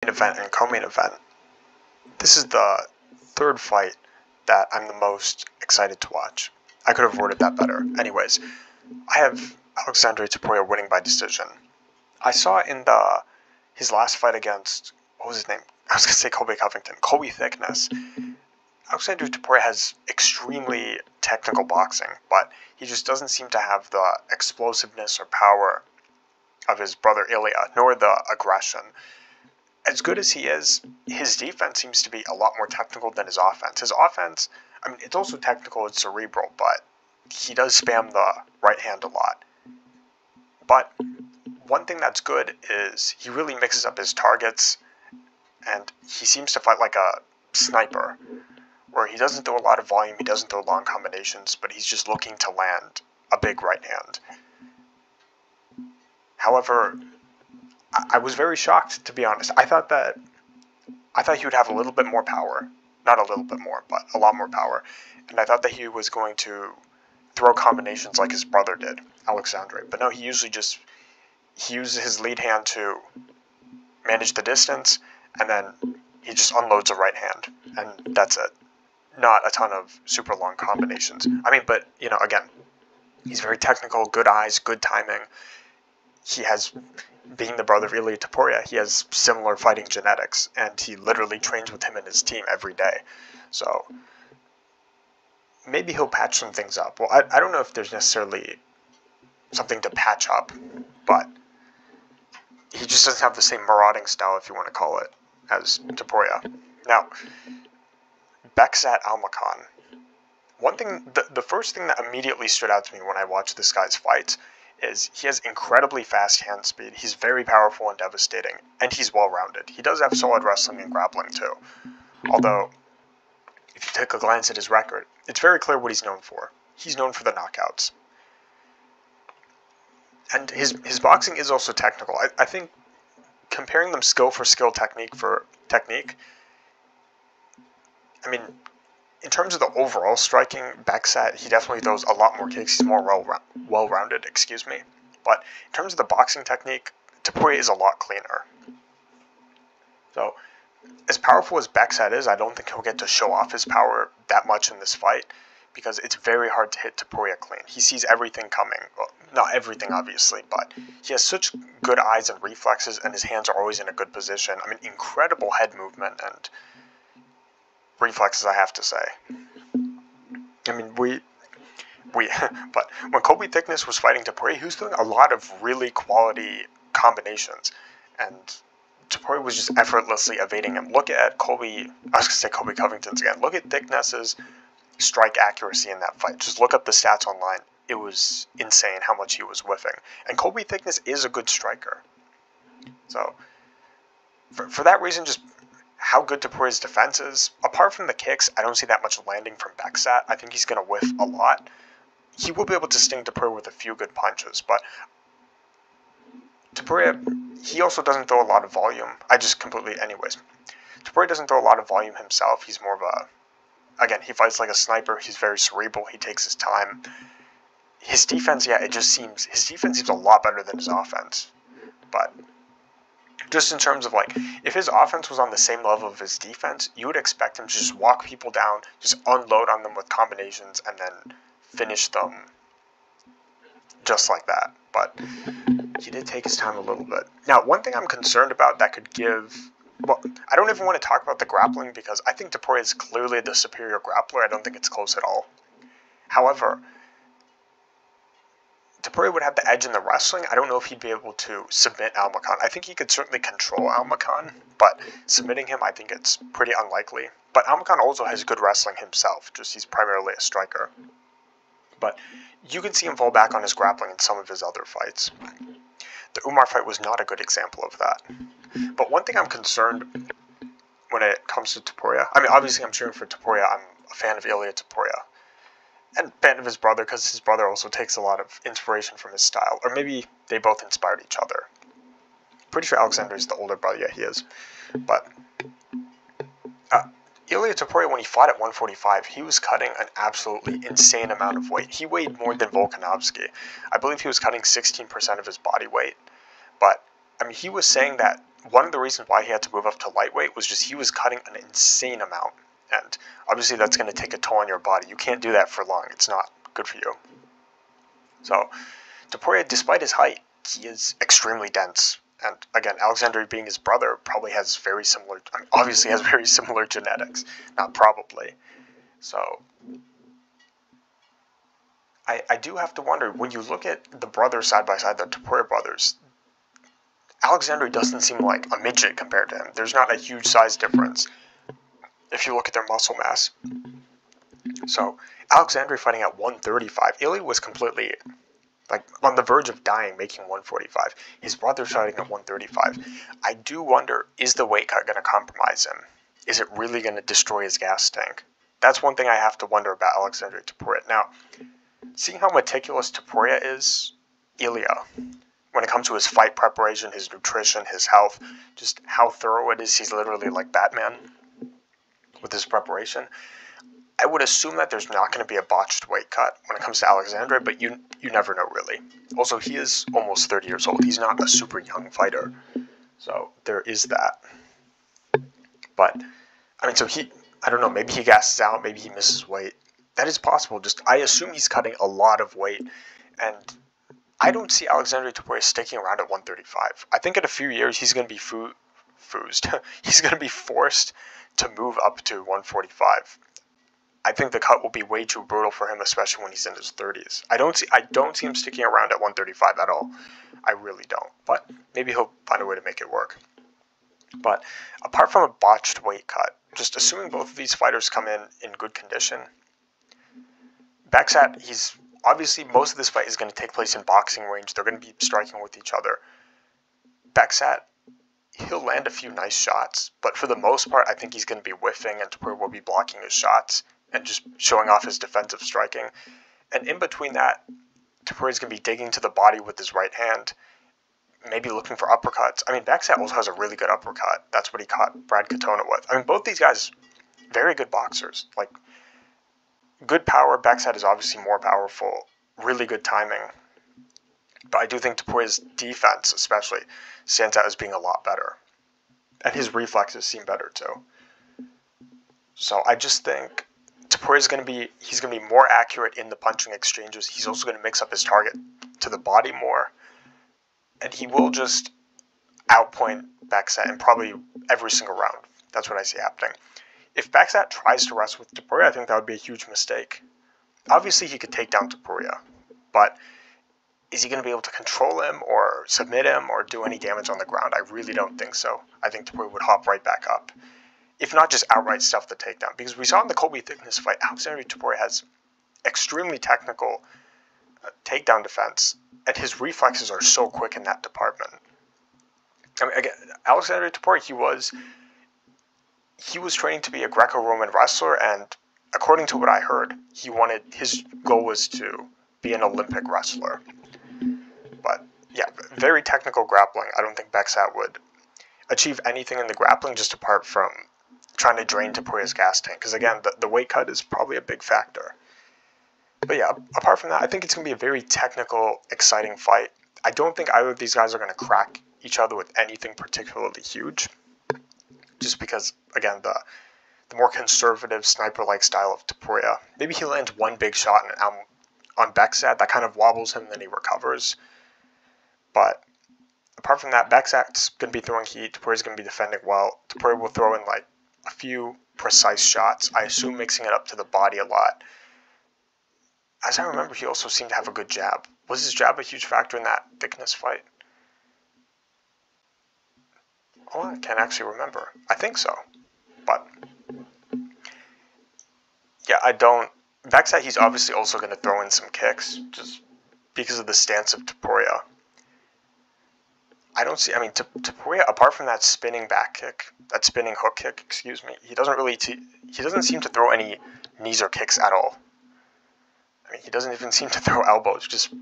Main event and co-main event. This is the third fight that I'm the most excited to watch. I could have worded that better. Anyways, I have Aleksandre Topuria winning by decision. I saw in his last fight against, what was his name? I was going to say Colby Covington. Colby Thickness. Aleksandre Topuria has extremely technical boxing, but he just doesn't seem to have the explosiveness or power of his brother Ilya, nor the aggression. As good as he is, his defense seems to be a lot more technical than his offense. His offense, I mean, it's also technical, it's cerebral, but he does spam the right hand a lot. But one thing that's good is he really mixes up his targets, and he seems to fight like a sniper, where he doesn't throw a lot of volume, he doesn't throw long combinations, but he's just looking to land a big right hand. However, I was very shocked, to be honest. I thought he would have a little bit more power. Not a little bit more, but a lot more power. And I thought that he was going to throw combinations like his brother did, Aleksandre. But no, he usually he uses his lead hand to manage the distance, and then he just unloads a right hand. And that's it. Not a ton of super long combinations. I mean, but, again, he's very technical, good eyes, good timing. He has, being the brother of Ilya Topuria, he has similar fighting genetics, and he literally trains with him and his team every day. So maybe he'll patch some things up. Well, I don't know if there's necessarily something to patch up, but he just doesn't have the same marauding style, if you want to call it, as Topuria. Now, Bekzat Almakhan. One thing, the first thing that immediately stood out to me when I watched this guy's fights is he has incredibly fast hand speed, he's very powerful and devastating, and he's well-rounded. He does have solid wrestling and grappling too. Although, if you take a glance at his record, it's very clear what he's known for. He's known for the knockouts. And his boxing is also technical. I think comparing them skill for skill, technique for technique, I mean, in terms of the overall striking, Bekzat, he definitely throws a lot more kicks. He's more well-rounded, But in terms of the boxing technique, Topuria is a lot cleaner. So, as powerful as Bekzat is, I don't think he'll get to show off his power that much in this fight, because it's very hard to hit Topuria clean. He sees everything coming. Well, not everything, obviously, but he has such good eyes and reflexes, and his hands are always in a good position. I mean, incredible head movement and reflexes, I have to say. I mean, but when Colby Thickness was fighting Topuria, he was doing a lot of really quality combinations, and Topuria was just effortlessly evading him. Look at Colby Covington's again. Look at Thickness's strike accuracy in that fight. Just look up the stats online. It was insane how much he was whiffing. And Colby Thickness is a good striker. So, for that reason, just how good Topuria's defense is. Apart from the kicks, I don't see that much landing from Bekzat. I think he's going to whiff a lot. He will be able to sting Topuria with a few good punches, but Topuria, he also doesn't throw a lot of volume. Topuria doesn't throw a lot of volume himself. He's more of again, he fights like a sniper. He's very cerebral. He takes his time. His defense, his defense seems a lot better than his offense, but just in terms of, if his offense was on the same level of his defense, you would expect him to just walk people down, just unload on them with combinations, and then finish them just like that. But he did take his time a little bit. Now, one thing I'm concerned about that could give... Well, I don't even want to talk about the grappling, because I think Topuria is clearly the superior grappler. I don't think it's close at all. However, Topuria would have the edge in the wrestling. I don't know if he'd be able to submit Almakhan. I think he could certainly control Almakhan, but submitting him, I think it's pretty unlikely. But Almakhan also has good wrestling himself, just he's primarily a striker. But you can see him fall back on his grappling in some of his other fights. The Umar fight was not a good example of that. But one thing I'm concerned when it comes to Topuria, I mean, obviously I'm cheering for Topuria. I'm a fan of Ilya Topuria. And fan of his brother, because his brother also takes a lot of inspiration from his style. Or maybe they both inspired each other. Pretty sure Aleksandre is the older brother. Yeah, he is. But Ilya Topuria, when he fought at 145, he was cutting an absolutely insane amount of weight. He weighed more than Volkanovski. I believe he was cutting 16% of his body weight. But, I mean, he was saying that one of the reasons why he had to move up to lightweight was just he was cutting an insane amount. And obviously that's going to take a toll on your body. You can't do that for long. It's not good for you. So Topuria, despite his height, he is extremely dense. And again, Aleksandre being his brother probably has very similar, I mean, obviously has very similar genetics. Not probably. So I do have to wonder, when you look at the brothers side by side, the Topuria brothers, Aleksandre doesn't seem like a midget compared to him. There's not a huge size difference if you look at their muscle mass. So Aleksandre fighting at 135. Ilya was completely like on the verge of dying, making 145. His brother's fighting at 135. I do wonder, is the weight cut going to compromise him? Is it really going to destroy his gas tank? That's one thing I have to wonder about Aleksandre Topuria. Now, seeing how meticulous Topuria is, Ilya, when it comes to his fight preparation, his nutrition, his health, just how thorough it is, he's literally like Batman with his preparation. I would assume that there's not going to be a botched weight cut when it comes to Aleksandre, but you never know really. Also, he is almost 30 years old. He's not a super young fighter. So there is that. But, I mean, so I don't know, maybe he gasses out, maybe he misses weight. That is possible. Just, I assume he's cutting a lot of weight, and I don't see Aleksandre Topuria sticking around at 135. I think in a few years he's going to be he's going to be forced to move up to 145. I think the cut will be way too brutal for him, especially when he's in his 30s. I don't see him sticking around at 135 at all. I really don't. But maybe he'll find a way to make it work. But apart from a botched weight cut, just assuming both of these fighters come in good condition, Bekzat, he's obviously, most of this fight is going to take place in boxing range. They're going to be striking with each other. Bekzat, he'll land a few nice shots, but for the most part, I think he's going to be whiffing, and Topuria will be blocking his shots and just showing off his defensive striking. And in between that, Topuria's going to be digging to the body with his right hand, maybe looking for uppercuts. I mean, Bekzat also has a really good uppercut. That's what he caught Brad Katona with. I mean, both these guys, very good boxers. Like, good power. Bekzat is obviously more powerful. Really good timing. But I do think Topuria's defense, especially, stands out as being a lot better. And his reflexes seem better, too. So I just think Topuria's going to be more accurate in the punching exchanges. He's also going to mix up his target to the body more. And he will just outpoint Bekzat in probably every single round. That's what I see happening. If Bekzat tries to wrestle with Topuria, I think that would be a huge mistake. Obviously, he could take down Topuria, but is he going to be able to control him or submit him or do any damage on the ground? I really don't think so. I think Topuria would hop right back up. If not, just outright stuff the takedown. Because we saw in the Colby Thickness fight, Aleksandre Topuria has extremely technical takedown defense, and his reflexes are so quick in that department. I mean, again, Aleksandre Topuria, he was training to be a Greco-Roman wrestler, and according to what I heard, his goal was to be an Olympic wrestler. But yeah, very technical grappling. I don't think Bekzat would achieve anything in the grappling just apart from trying to drain Topuria's gas tank. Because again, the weight cut is probably a big factor. But yeah, apart from that, I think it's going to be a very technical, exciting fight. I don't think either of these guys are going to crack each other with anything particularly huge. Just because, again, the more conservative, sniper-like style of Topuria. Maybe he lands one big shot on Bekzat. That kind of wobbles him, and then he recovers. But apart from that, Bekzat's going to be throwing heat. Topuria's going to be defending well. Topuria will throw in like a few precise shots. I assume mixing it up to the body a lot. As I remember, he also seemed to have a good jab. Was his jab a huge factor in that Thickness fight? Oh, I can't actually remember. I think so. But yeah, I don't. Bekzat, he's obviously also going to throw in some kicks, just because of the stance of Topuria. I don't see. I mean, Topuria, apart from that spinning back kick, that spinning hook kick, excuse me, he doesn't seem to throw any knees or kicks at all. I mean, he doesn't even seem to throw elbows, just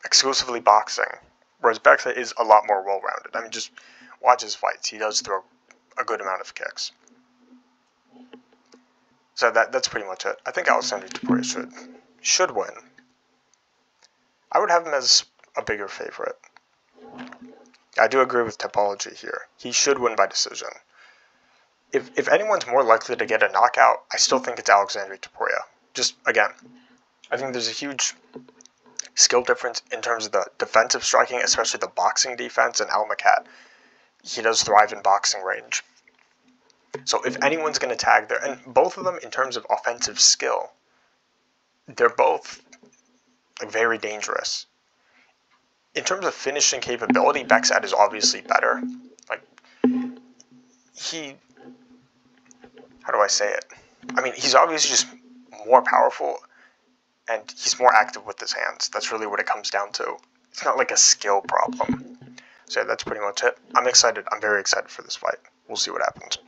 exclusively boxing. Whereas Bekzat is a lot more well-rounded. I mean, just watch his fights. He does throw a good amount of kicks. So that's pretty much it. I think Aleksandre Topuria should win. I would have him as a bigger favorite. I do agree with Topology here. He should win by decision. If anyone's more likely to get a knockout, I still think it's Aleksandre Topuria. Just, again, I think there's a huge skill difference in terms of the defensive striking, especially the boxing defense, and Almakhan. He does thrive in boxing range. So if anyone's going to tag there, and both of them in terms of offensive skill, they're both very dangerous. In terms of finishing capability, Bekzat is obviously better. Like, how do I say it? I mean, he's obviously just more powerful, and he's more active with his hands. That's really what it comes down to. It's not like a skill problem. So yeah, that's pretty much it. I'm excited. I'm very excited for this fight. We'll see what happens.